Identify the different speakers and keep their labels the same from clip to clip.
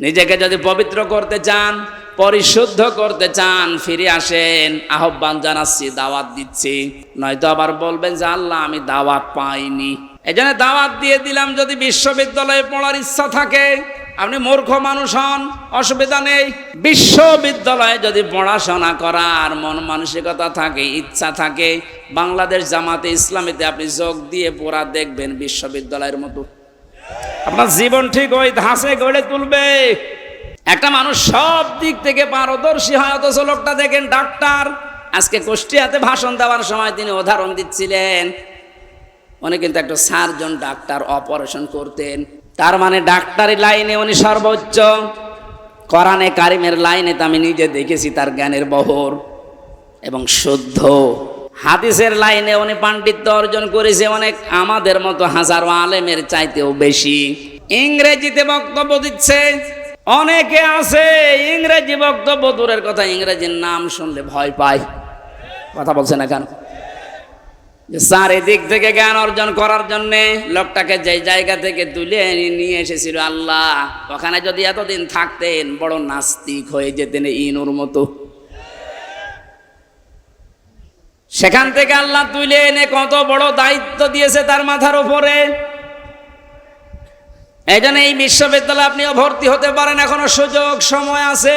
Speaker 1: নিজেকে যদি পবিত্র করতে চান, পরিশুদ্ধ করতে চান, ফিরে আসেন। আহ্বান জানাচ্ছি, দাওয়াত দিচ্ছি। নয়তো আবার বলবেন যে আল্লাহ আমি দাওয়াত পাইনি। এই জন্য দাওয়াত দিয়ে দিলাম। যদি বিশ্ববিদ্যালয়ে পড়ার ইচ্ছা থাকে, আপনি মূর্খ মানুষ হন, অসুবিধা নেই। বিশ্ববিদ্যালয়ে যদি পড়াশোনা করার মন মানসিকতা থাকে, ইচ্ছা থাকে, বাংলাদেশ জামাতে ইসলামীতে আপনি যোগ দিয়ে পড়া দেখবেন বিশ্ববিদ্যালয়ের মতো। আপনার জীবন ঠিক ওই ধাঁচে গড়ে তুলবে। একটা মানুষ সব দিক থেকে পারদর্শী হয়, অথচ লোকটা দেখেন ডাক্তার। আজকে কুষ্টিয়াতে ভাষণ দেওয়ার সময় তিনি উদাহরণ দিচ্ছিলেন। উনি কিন্তু একটা সার্জন ডাক্তার, অপারেশন করতেন। তার মানে ডাক্তারি লাইনে উনি সর্বোচ্চ। কোরআনে কারিমের লাইনে তো আমি নিজে দেখেছি তার জ্ঞানের বহর এবং শুদ্ধ। হাদিসের লাইনে উনি পাণ্ডিত্য অর্জন করেছে অনেক আমাদের মতো হাজারো আলেমের চাইতেও বেশি। ইংরেজিতে বক্তব্য দিচ্ছে। অনেকে আছে ইংরেজি বক্তব্য দূরের কথা, ইংরেজির নাম শুনলে ভয় পায়। কথা বলছে না কেন? চারিদিক থেকে জ্ঞান অর্জন করার জন্য লোকটাকে যে জায়গা থেকে তুলে নিয়ে এসেছিল আল্লাহ, ওখানে যদি এতদিন থাকতেন বড় নাস্তিক হয়ে যেতেন ইনুর মতো। সেখান থেকে আল্লাহ তুলে এনে কত বড় দায়িত্ব দিয়েছে তার মাথার উপরে। এই জন্য এই বিশ্ববিদ্যালয়ে আপনিও ভর্তি হতে পারেন, এখনো সুযোগ সময় আছে।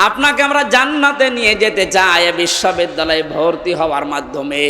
Speaker 1: আপনাকে আমরা জান্নাতে নিয়ে যেতে চাই বিশ্ববিদ্যালয়ে ভর্তি হওয়ার মাধ্যমে।